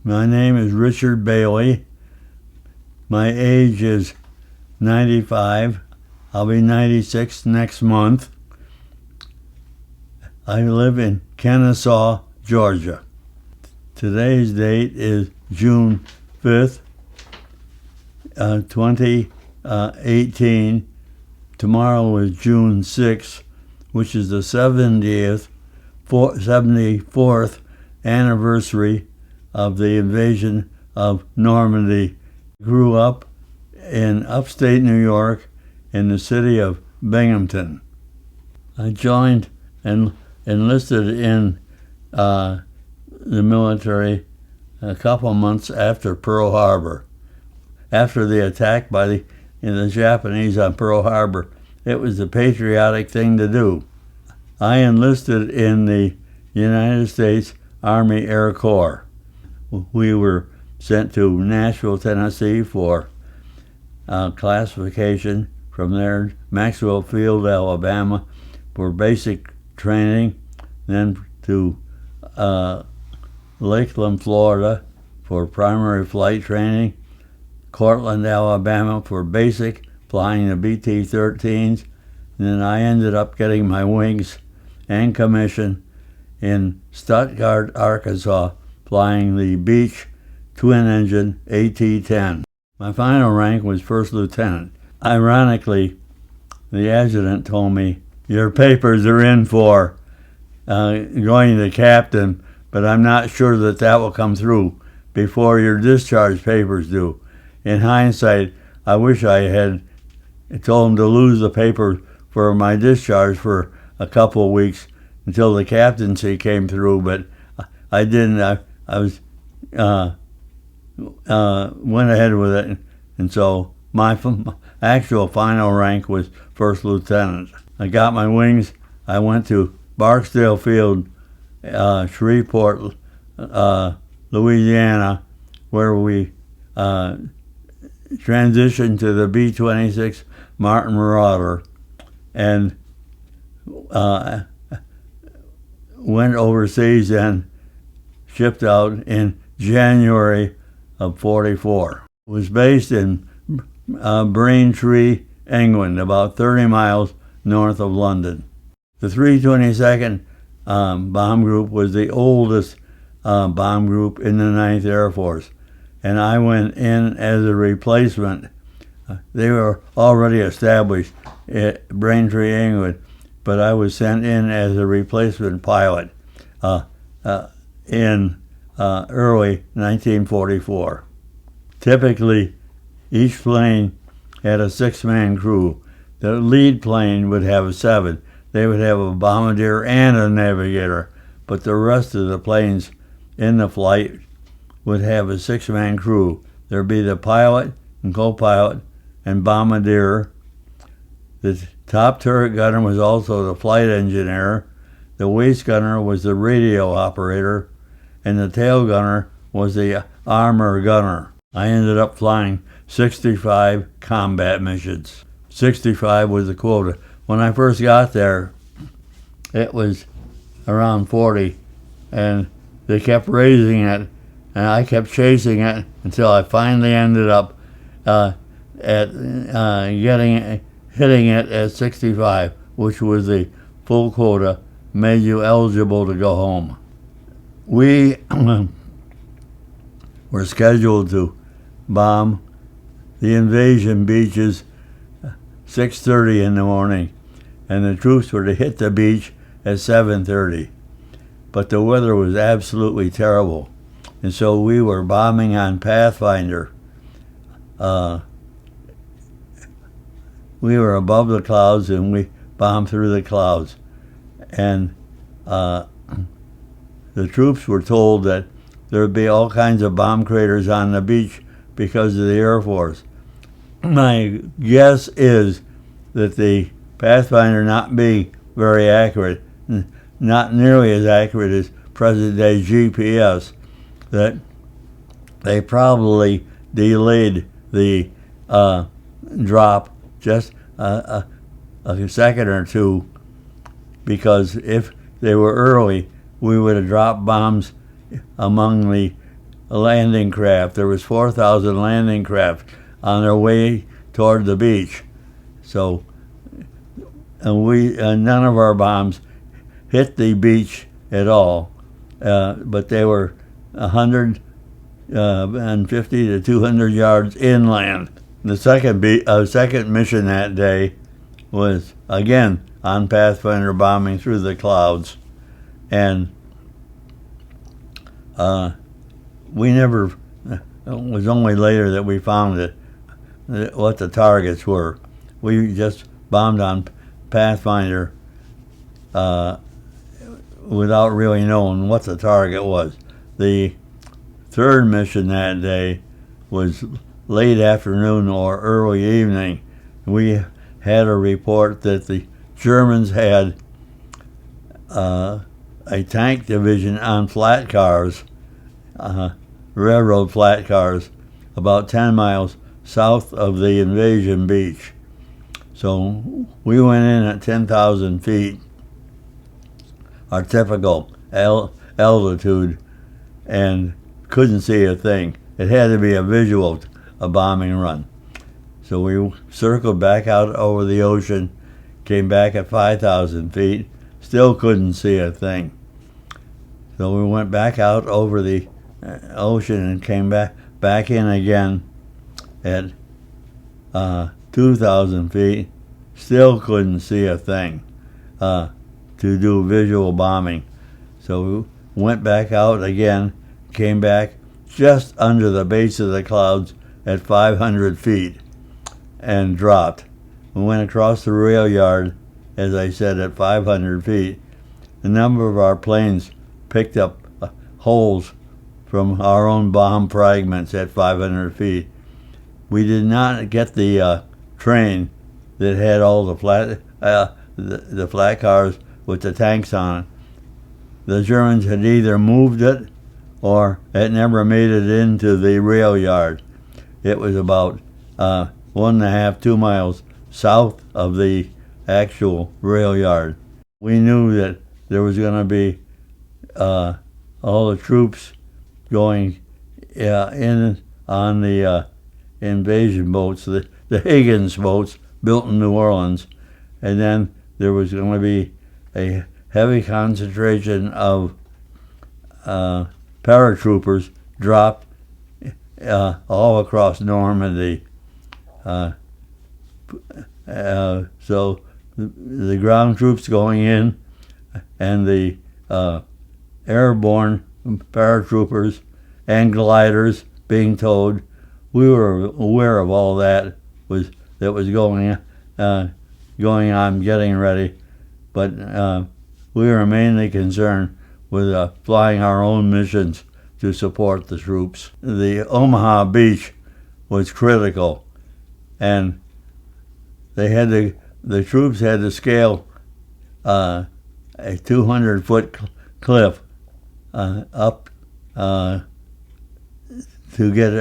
My name is Richard Bailey. My age is 95. I'll be 96 next month. I live in Kennesaw, Georgia. Today's date is June 5th, 2018. Tomorrow is June 6th, which is the 74th anniversary of the invasion of Normandy. Grew up in upstate New York in the city of Binghamton. I joined and enlisted in the military a couple months after Pearl Harbor. After the attack by the Japanese on Pearl Harbor, it was the patriotic thing to do. I enlisted in the United States Army Air Corps. We were sent to Nashville, Tennessee for classification. From there, Maxwell Field, Alabama, for basic training. Then to Lakeland, Florida, for primary flight training. Cortland, Alabama, for basic, flying the BT-13s. And then I ended up getting my wings and commission in Stuttgart, Arkansas, flying the Beech twin-engine AT-10. My final rank was first lieutenant. Ironically, the adjutant told me, "Your papers are in for going to captain, but I'm not sure that will come through before your discharge papers do." In hindsight, I wish I had told him to lose the paper for my discharge for a couple of weeks until the captaincy came through, but I didn't. I was went ahead with it, and so my actual final rank was first lieutenant. I got my wings. I went to Barksdale Field, Shreveport, Louisiana, where we transitioned to the B-26 Martin Marauder, and went overseas and shipped out in January of '44. It was based in Braintree, England, about 30 miles north of London. The 322nd Bomb Group was the oldest bomb group in the 9th Air Force, and I went in as a replacement. They were already established at Braintree, England, but I was sent in as a replacement pilot in early 1944. Typically, each plane had a 6-man crew. The lead plane would have 7. They would have a bombardier and a navigator, but the rest of the planes in the flight would have a 6-man crew. There'd be the pilot and co-pilot and bombardier. The top turret gunner was also the flight engineer. The waist gunner was the radio operator, and the tail gunner was the armor gunner. I ended up flying 65 combat missions. 65 was the quota. When I first got there, it was around 40, and they kept raising it, and I kept chasing it until I finally ended up hitting it at 65, which was the full quota, made you eligible to go home. We were scheduled to bomb the invasion beaches 6:30 in the morning, and the troops were to hit the beach at 7:30. But the weather was absolutely terrible, and so we were bombing on Pathfinder. We were above the clouds, and we bombed through the clouds. And the troops were told that there would be all kinds of bomb craters on the beach because of the Air Force. My guess is that the Pathfinder not being very accurate, not nearly as accurate as present-day GPS, that they probably delayed the drop just a second or two, because if they were early, we would have dropped bombs among the landing craft. There was 4,000 landing craft on their way toward the beach. So, and none of our bombs hit the beach at all, but they were 150 to 200 yards inland. The second mission that day was again on Pathfinder bombing through the clouds, and we never. It was only later that we found it, what the targets were. We just bombed on Pathfinder without really knowing what the target was. The third mission that day was late afternoon or early evening. We had a report that the Germans had a tank division on flat cars, railroad flat cars, about 10 miles south of the invasion beach. So we went in at 10,000 feet, our typical altitude, and couldn't see a thing. It had to be a visual, a bombing run. So we circled back out over the ocean, came back at 5,000 feet, still couldn't see a thing. So we went back out over the ocean and came back in again at 2,000 feet, still couldn't see a thing to do visual bombing. So we went back out again, came back just under the base of the clouds at 500 feet and dropped. We went across the rail yard, as I said, at 500 feet. A number of our planes picked up holes from our own bomb fragments at 500 feet. We did not get the train that had all the flat cars with the tanks on it. The Germans had either moved it or it never made it into the rail yard. It was about 1.5, 2 miles south of the actual rail yard. We knew that there was going to be all the troops going in on the invasion boats, the Higgins boats built in New Orleans, and then there was going to be a heavy concentration of paratroopers dropped all across Normandy. So the ground troops going in and the airborne paratroopers and gliders being towed. We were aware of all that was going on, getting ready, but we were mainly concerned with flying our own missions to support the troops. The Omaha beach was critical, and the troops had to scale a 200-foot cliff up to get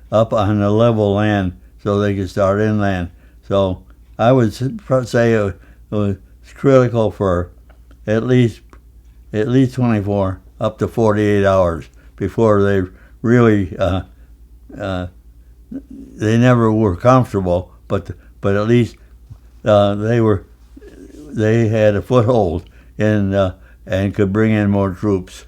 up on the level land so they could start inland. So I would say it was critical for at least 24 up to 48 hours before they really they never were comfortable, but at least they had a foothold and could bring in more troops.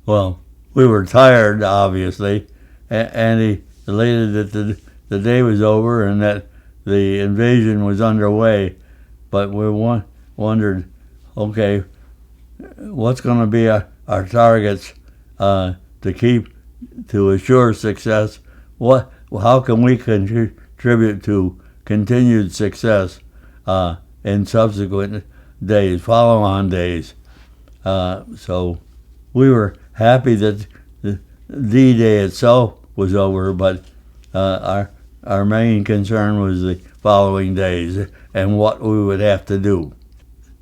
Well, we were tired, obviously, and he elated that the day was over and that the invasion was underway, but we wondered, okay, what's going to be our targets to assure success? How can we contribute to continued success in subsequent days, follow-on days? So we were happy that the D-Day itself was over, but our main concern was the following days and what we would have to do.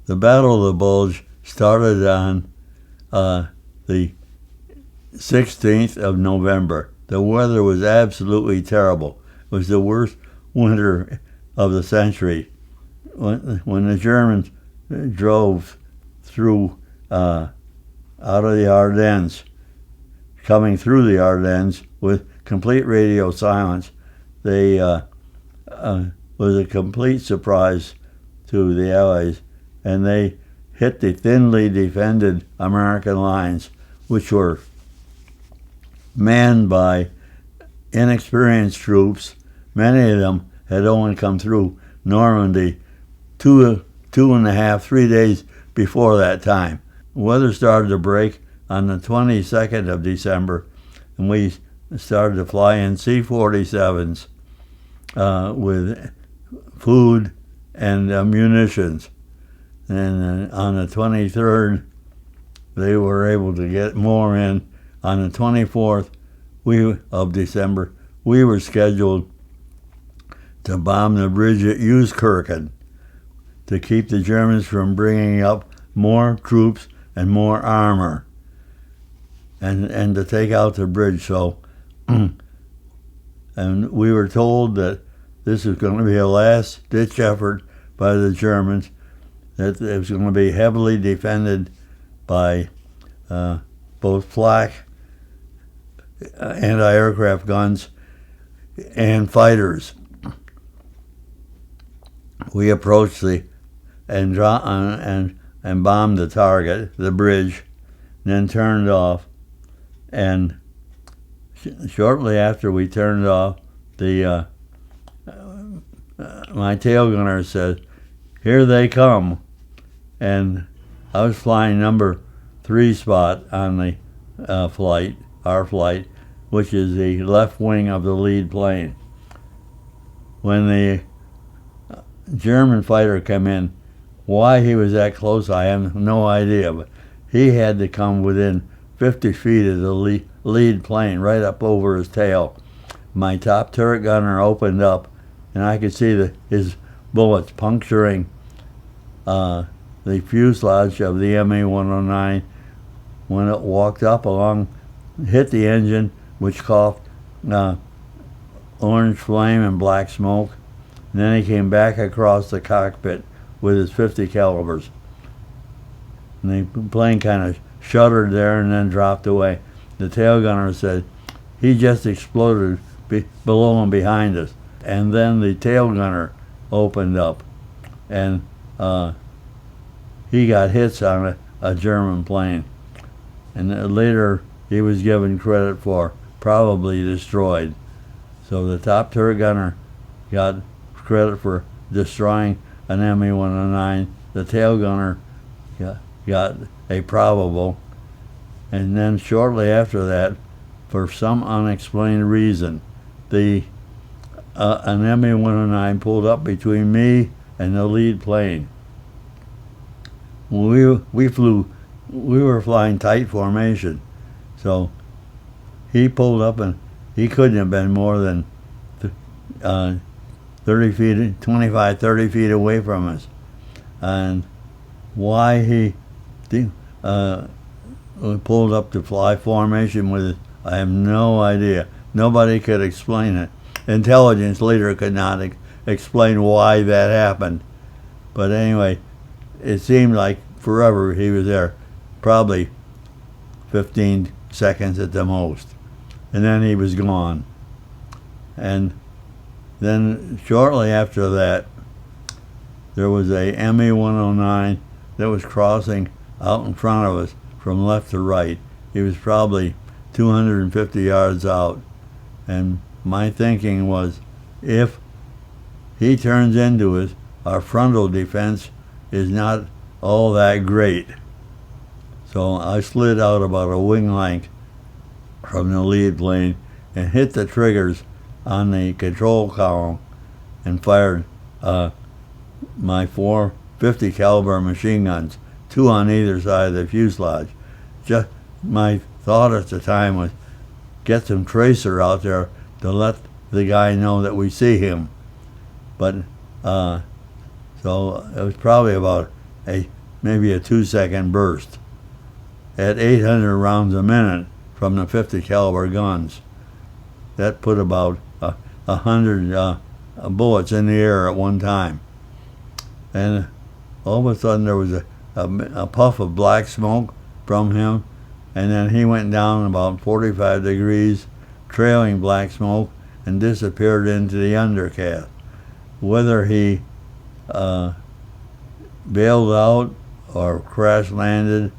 The Battle of the Bulge started on the 16th of November. The weather was absolutely terrible. It was the worst winter of the century. When the Germans drove through out of the Ardennes, coming through the Ardennes with complete radio silence. They was a complete surprise to the Allies, and they hit the thinly defended American lines, which were manned by inexperienced troops. Many of them had only come through Normandy 2.5, 3 days before that time. Weather started to break on the 22nd of December, and we started to fly in C-47s with food and munitions. And on the 23rd, they were able to get more in. On the 24th of December, we were scheduled to bomb the bridge at Euskirchen to keep the Germans from bringing up more troops and more armor, and to take out the bridge. So, and we were told that this was going to be a last-ditch effort by the Germans, that it was going to be heavily defended by both flak, anti-aircraft guns, and fighters. We approached and bombed the target, the bridge, then turned off. And shortly after we turned off, my tail gunner said, "Here they come." And I was flying number 3 spot on the our flight, which is the left wing of the lead plane. When the German fighter came in, why he was that close, I have no idea, but he had to come within 50 feet of the lead plane, right up over his tail. My top turret gunner opened up, and I could see his bullets puncturing the fuselage of the ME-109 when it walked up along, hit the engine, which coughed orange flame and black smoke. And then he came back across the cockpit with his 50 calibers. And the plane kind of shuddered there and then dropped away. The tail gunner said, "He just exploded below and behind us." And then the tail gunner opened up, and he got hits on a German plane. And later he was given credit for probably destroyed. So the top turret gunner got credit for destroying an ME-109. The tail gunner got a probable. And then shortly after that, for some unexplained reason, an ME-109 pulled up between me and the lead plane. We were flying tight formation, so he pulled up, and he couldn't have been more than 30 feet, 25, 30 feet away from us. And why he pulled up to fly formation with it, I have no idea. Nobody could explain it. Intelligence leader could not explain why that happened. But anyway, it seemed like forever he was there, probably 15 seconds at the most. And then he was gone. And then shortly after that, there was a ME-109 that was crossing out in front of us from left to right. He was probably 250 yards out. And my thinking was, if he turns into us, our frontal defense is not all that great. So I slid out about a wing length from the lead plane and hit the triggers on the control column and fired my 4 50 caliber machine guns, 2 on either side of the fuselage. Just my thought at the time was, get some tracer out there to let the guy know that we see him. But so it was probably about maybe a 2-second burst at 800 rounds a minute from the 50 caliber guns. That put about 100 bullets in the air at one time. And all of a sudden there was a puff of black smoke from him, and then he went down about 45 degrees, trailing black smoke, and disappeared into the undercast. Whether he bailed out or crash landed,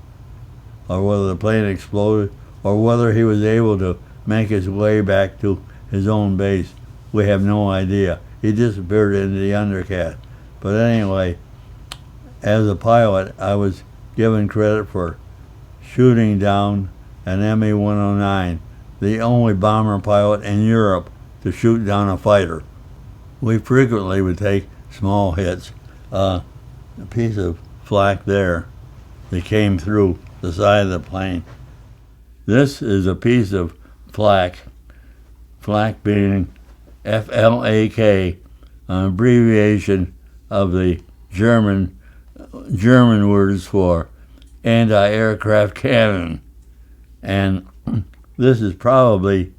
or whether the plane exploded, or whether he was able to make his way back to his own base, we have no idea. He disappeared into the undercast. But anyway, as a pilot, I was given credit for shooting down an Me-109, the only bomber pilot in Europe to shoot down a fighter. We frequently would take small hits. A piece of flak there that came through the side of the plane. This is a piece of flak being FLAK, an abbreviation of the German words for anti-aircraft cannon. And this is probably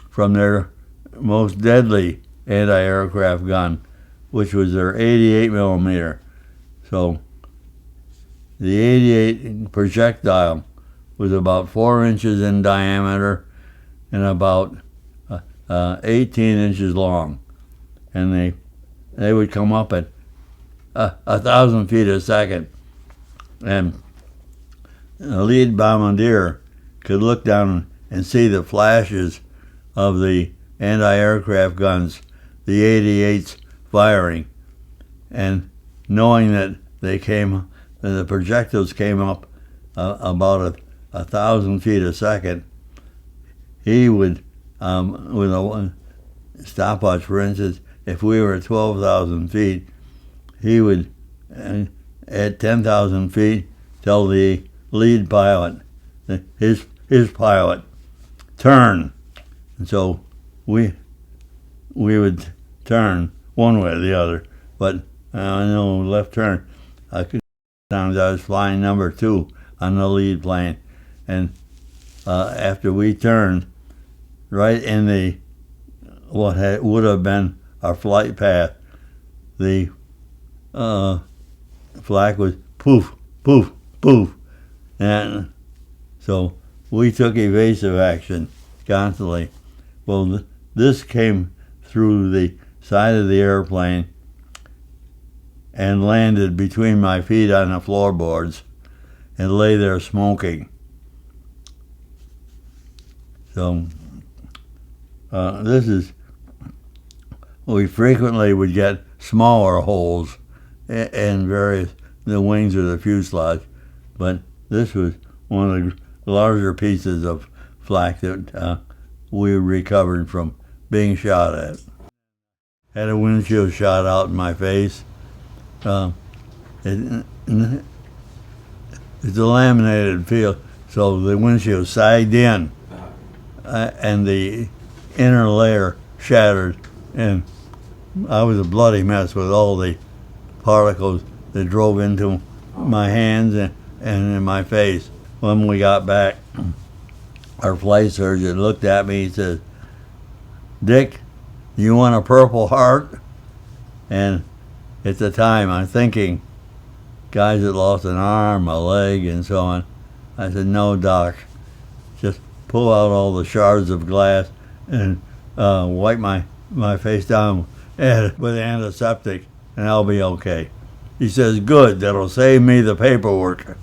from their most deadly anti-aircraft gun, which was their 88 millimeter. So the 88 projectile was about 4 inches in diameter and about 18 inches long, and they would come up at 1,000 feet a second, and the lead bombardier could look down and see the flashes of the anti-aircraft guns, the 88s firing, and knowing that the projectiles came up about 1,000 feet a second, he would, with a stopwatch, for instance, if we were at 12,000 feet, he would, at 10,000 feet, tell the lead pilot, his pilot, turn. And so we would turn one way or the other, but I know left turn. Sometimes I was flying number 2 on the lead plane, and after we turned, right in the what would have been our flight path, the flak was poof, poof, poof, and so we took evasive action constantly. Well, this came through the side of the airplane and landed between my feet on the floorboards and lay there smoking. So we frequently would get smaller holes in the wings of the fuselage, but this was one of the larger pieces of flak that we recovered from being shot at. Had a windshield shot out in my face. It's a laminated field, so the windshield sagged in, and the inner layer shattered, and I was a bloody mess with all the particles that drove into my hands and in my face. When we got back, our flight surgeon looked at me and said, "Dick, you want a Purple Heart?" And at the time, I'm thinking, guys that lost an arm, a leg, and so on. I said, "No, Doc, just pull out all the shards of glass and wipe my face down with antiseptic, and I'll be okay." He says, "Good, that'll save me the paperwork."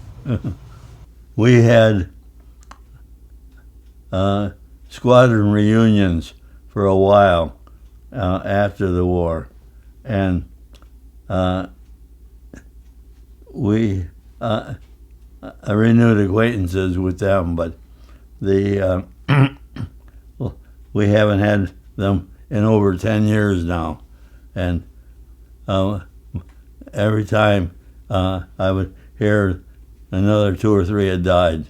We had squadron reunions for a while after the war, and we renewed acquaintances with them, but the we haven't had them in over 10 years now, and every time I would hear another 2 or 3 had died.